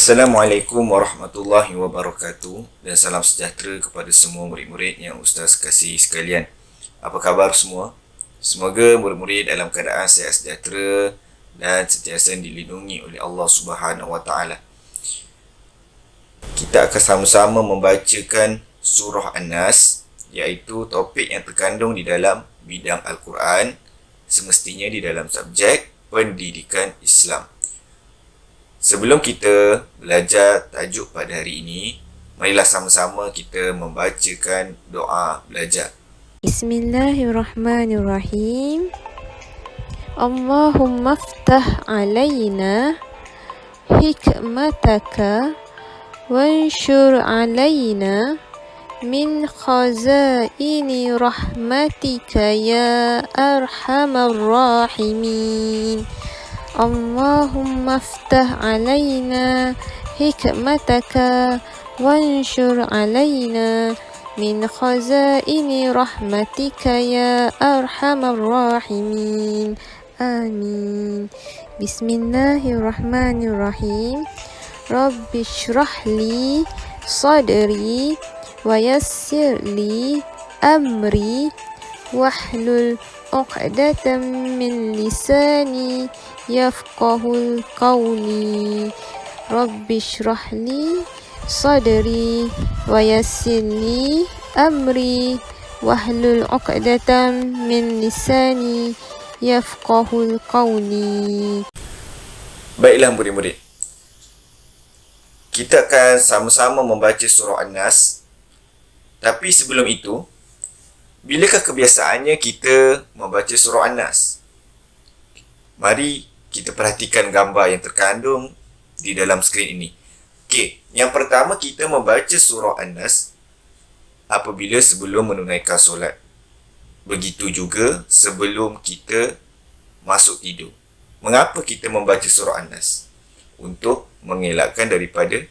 Assalamualaikum warahmatullahi wabarakatuh dan salam sejahtera kepada semua murid-murid yang Ustaz kasih sekalian. Apa khabar semua? Semoga murid-murid dalam keadaan sihat sejahtera dan sentiasa dilindungi oleh Allah Subhanahu Wa Taala. Kita akan sama-sama membacakan surah An-Nas, iaitu topik yang terkandung di dalam bidang Al-Quran, semestinya di dalam subjek pendidikan Islam. Sebelum kita belajar tajuk pada hari ini, marilah sama-sama kita membacakan doa belajar. Bismillahirrahmanirrahim. Allahumma ftah alayna hikmataka wanshur alayna min khazaini rahmatika ya arhamar rahimin. Allahumma ftah alayna hikmataka wanshur alayna min khazaini rahmatika ya arhamar rahimin. Amin. Bismillahirrahmanirrahim. Rabbi shrah li sadri wa yassir li amri wahlul 'uqdatam min lisani yafqahul qawli. Rabbi shrah li sadri wa yassir li amri wahlul 'uqdatam min lisani yafqahul qawli. Baiklah murid-murid, kita akan sama-sama membaca surah An-Nas. Tapi sebelum itu, bilakah kebiasaannya kita membaca surah An-Nas? Mari kita perhatikan gambar yang terkandung di dalam skrin ini. Okey, yang pertama kita membaca surah An-Nas apabila sebelum menunaikan solat. Begitu juga sebelum kita masuk tidur. Mengapa kita membaca surah An-Nas? Untuk mengelakkan daripada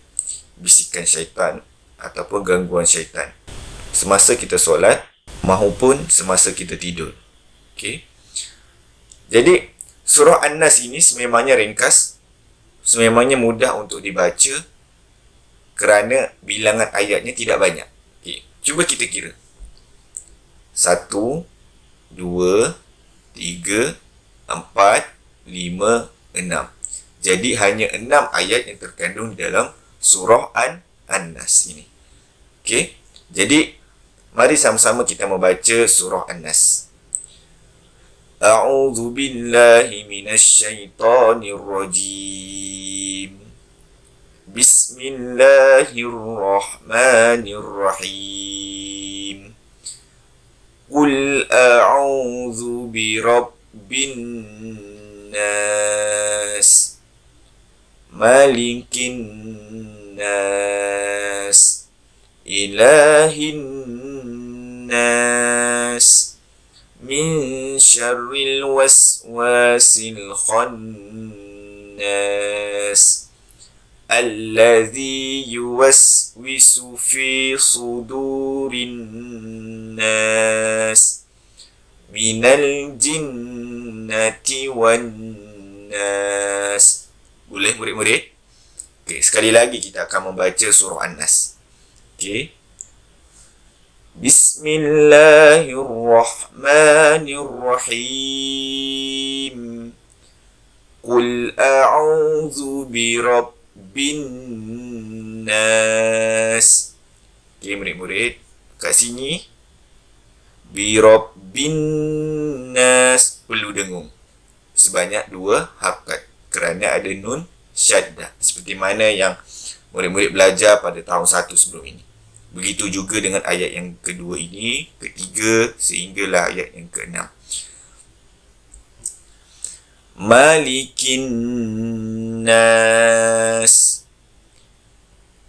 bisikan syaitan ataupun gangguan syaitan semasa kita solat maupun semasa kita tidur. Okey. Jadi surah An-Nas ini sememangnya ringkas, sememangnya mudah untuk dibaca kerana bilangan ayatnya tidak banyak. Okey, cuba kita kira. 1, 2, 3, 4, 5, 6. Jadi hanya 6 ayat yang terkandung di dalam surah An-Nas ini. Okey. Jadi mari sama-sama kita membaca surah An-Nas. A'udzu billahi minasy syaithanir rajim. Bismillahirrahmanirrahim. Qul a'udzu birabbin nas, malikin nas, ilahin nas, min syarril waswasil khannas, alladzi yuwaswisu fi sudurin nas, minal jinnati wan nas. Boleh murid-murid? Okey, sekali lagi kita akan membaca surah An-Nas. Okey. Bismillahirrahmanirrahim. Qul a'udzu birabbin nas. Okey murid-murid, kat sini birabbin nas perlu dengung sebanyak 2 harakat kerana ada nun syaddah, seperti mana yang murid-murid belajar pada tahun 1 sebelum ini. Begitu juga dengan ayat yang kedua ini, ketiga sehinggalah ayat yang ke-6. Malikin nas,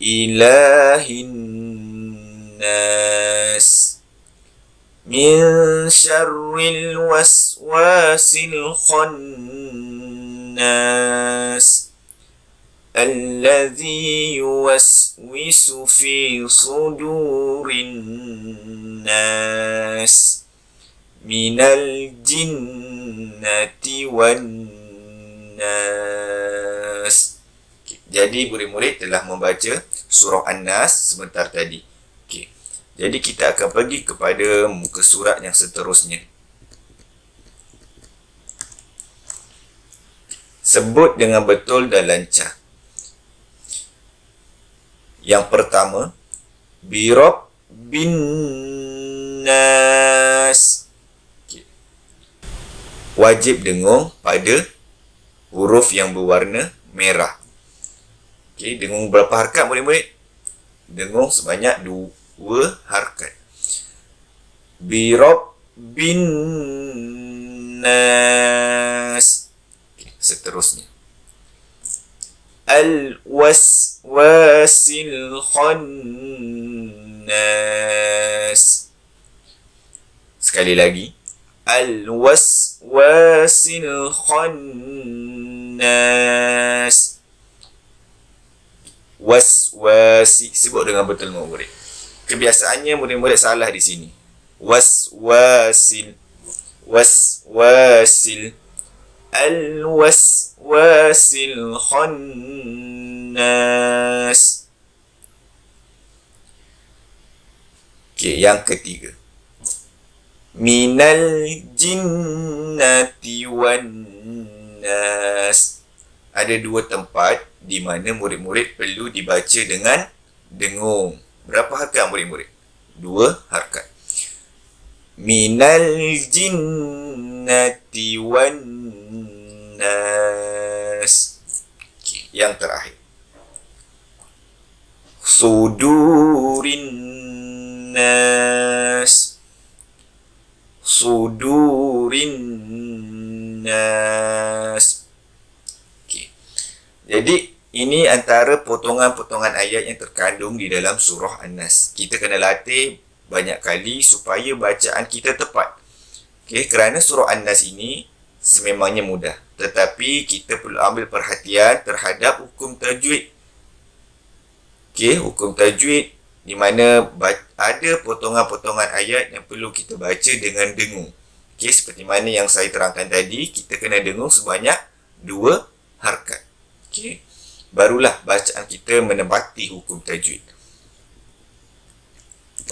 ilahin nas, min syarril waswasil khannas, alladzi yuwaswisu fi sudurin nas, minal jinnati wan nas. Jadi murid-murid telah membaca surah An-Nas sebentar tadi. Okey. Jadi kita akan pergi kepada muka surat yang seterusnya. Sebut dengan betul dan lancar. Yang pertama, Birob bin Nas. Okay. Wajib dengung pada huruf yang berwarna merah. Okay, dengung berapa harakat murid-murid? Dengung sebanyak 2 harakat. Birob bin Nas. Okay, seterusnya. Al-waswasil khannas. Sekali lagi. Al-waswasil khannas. Waswasi. Sebut dengan betul murid. Kebiasaannya murid-murid salah di sini. Waswasil. Waswasil. Al-waswasil khannas. Okey, yang ketiga. Minal jinnati wan nas. Ada 2 tempat di mana murid-murid perlu dibaca dengan dengung. Berapa harakat murid-murid? 2 harakat. Minal jinnati wan nas. Okay, yang terakhir. Sudurin nas. Sudurin nas. Okay. Jadi ini antara potongan-potongan ayat yang terkandung di dalam surah An-Nas. Kita kena latih banyak kali supaya bacaan kita tepat. Okay, kerana surah An-Nas ini sememangnya mudah. Tetapi kita perlu ambil perhatian terhadap hukum tajwid. Okay, hukum tajwid di mana ada potongan-potongan ayat yang perlu kita baca dengan dengung. Okay, seperti mana yang saya terangkan tadi, kita kena dengung sebanyak 2 harakat. Okay, barulah bacaan kita menepati hukum tajwid.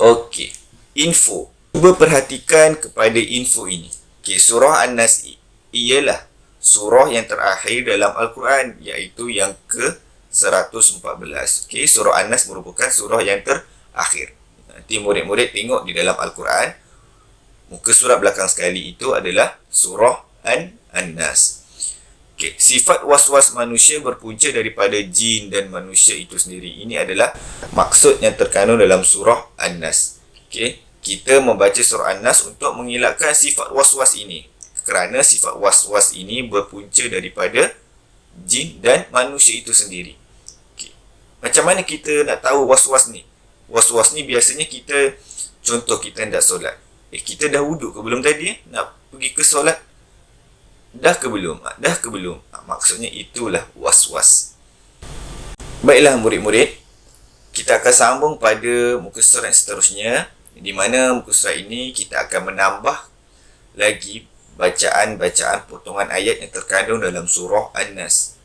Okey, info. Cuba perhatikan kepada info ini. Okey, surah An-Nas ialah surah yang terakhir dalam Al-Quran, iaitu yang ke-114. Okey, surah An-Nas merupakan surah yang terakhir. Nanti murid-murid tengok di dalam Al-Quran, muka surat belakang sekali itu adalah surah An-Nas. Okay. Sifat was-was manusia berpunca daripada jin dan manusia itu sendiri. Ini adalah maksud yang terkandung dalam surah An-Nas. Okay. Kita membaca surah An-Nas untuk mengelakkan sifat was-was ini. Kerana sifat was-was ini berpunca daripada jin dan manusia itu sendiri. Okay. Macam mana kita nak tahu was-was ni? Was-was ni biasanya kita, contoh kita hendak solat. Kita dah wuduk ke belum tadi? Nak pergi ke solat? Dah ke belum? Dah ke belum? Maksudnya itulah was-was. Baiklah murid-murid, kita akan sambung pada muka surat yang seterusnya, di mana muka surat ini kita akan menambah lagi bacaan-bacaan potongan ayat yang terkandung dalam surah An-Nas.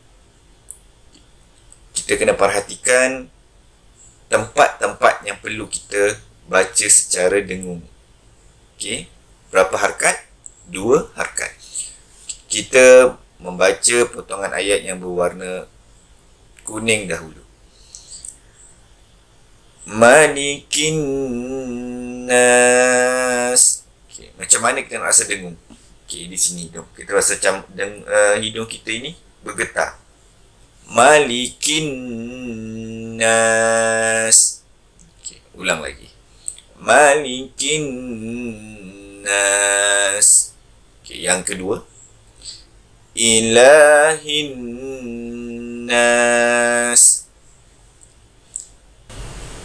Kita kena perhatikan tempat-tempat yang perlu kita baca secara dengung. Okey, berapa harakat? 2 harakat. Kita membaca potongan ayat yang berwarna kuning dahulu. Malikin nas. Okay, macam mana kita nak rasa dengung? Okay, di sini hidung. Kita rasa macam hidung kita ini bergetar. Malikin nas. Okay, ulang lagi. Malikin nas. Okay, yang kedua. Ilahin nas.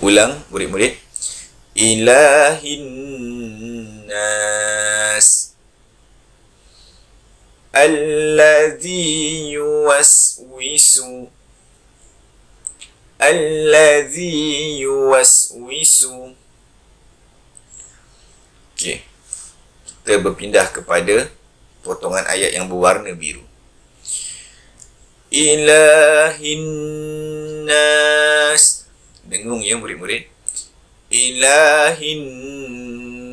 Ulang murid-murid. Ilahin nas. Alladhi yuwaswisu. Alladhi yuwaswisu. Okey. Kita berpindah kepada potongan ayat yang berwarna biru. Ilahin nas. Dengung ya murid-murid. Ilahin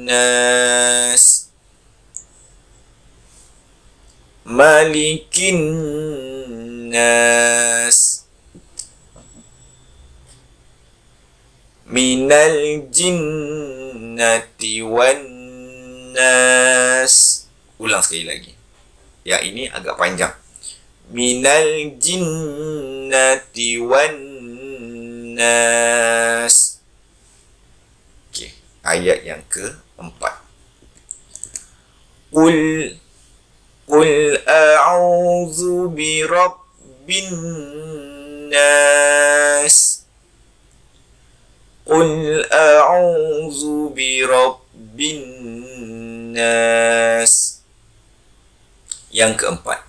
nas. Malikin nas. Minal jinnati wan nas. Ulang sekali lagi. Yang ini agak panjang. Minal jinnati wan nas. Okey, ayat yang keempat. Qul a'udzu birabbin nas. Qul a'udzu birabbin nas. Yang keempat.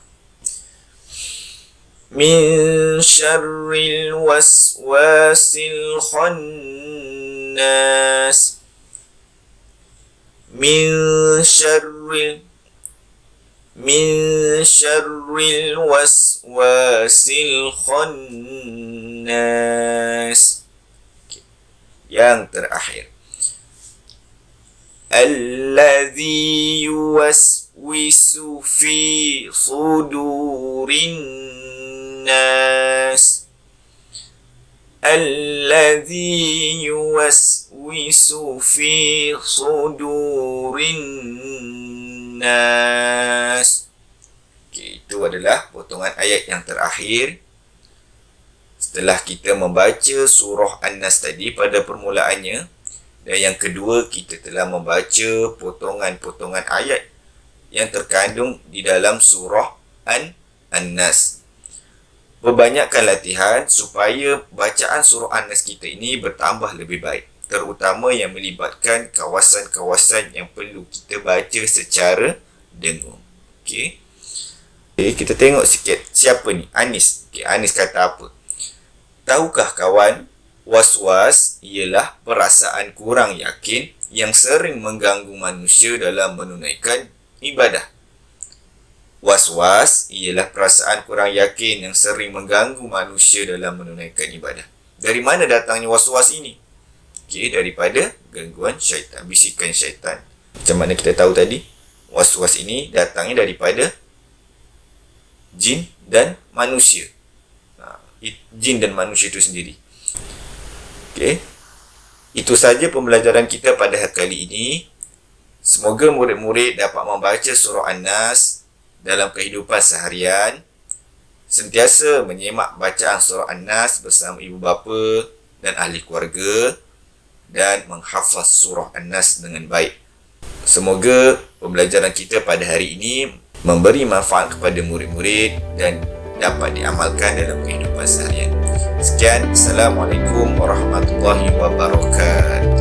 Min syarril waswasil khannas. Min syarril waswasil khannas. Yang terakhir. Alladzi yuwaswisu fi sudurin nas. Alladzi yuwaswisu fi sudurin nas. Okay, itu adalah potongan ayat yang terakhir. Setelah kita membaca surah An-Nas tadi pada permulaannya, dan yang kedua, kita telah membaca potongan-potongan ayat yang terkandung di dalam surah An-Nas. Perbanyakkan latihan supaya bacaan surah An-Nas kita ini bertambah lebih baik, terutama yang melibatkan kawasan-kawasan yang perlu kita baca secara dengung. Okey. Kita tengok sikit. Siapa ni? Anis. Okey, Anis kata apa? Tahukah kawan, was-was ialah perasaan kurang yakin yang sering mengganggu manusia dalam menunaikan ibadah. Was-was ialah perasaan kurang yakin yang sering mengganggu manusia dalam menunaikan ibadah. Dari mana datangnya was-was ini? Okey, daripada gangguan syaitan, bisikan syaitan. Macam mana kita tahu tadi? Was-was ini datangnya daripada jin dan manusia. Jin dan manusia itu sendiri. Okey. Itu saja pembelajaran kita pada hari kali ini. Semoga murid-murid dapat membaca surah An-Nas dalam kehidupan seharian, sentiasa menyemak bacaan surah An-Nas bersama ibu bapa dan ahli keluarga, dan menghafaz surah An-Nas dengan baik. Semoga pembelajaran kita pada hari ini memberi manfaat kepada murid-murid dan dapat diamalkan dalam kehidupan seharian. Sekian, Assalamualaikum warahmatullahi wabarakatuh.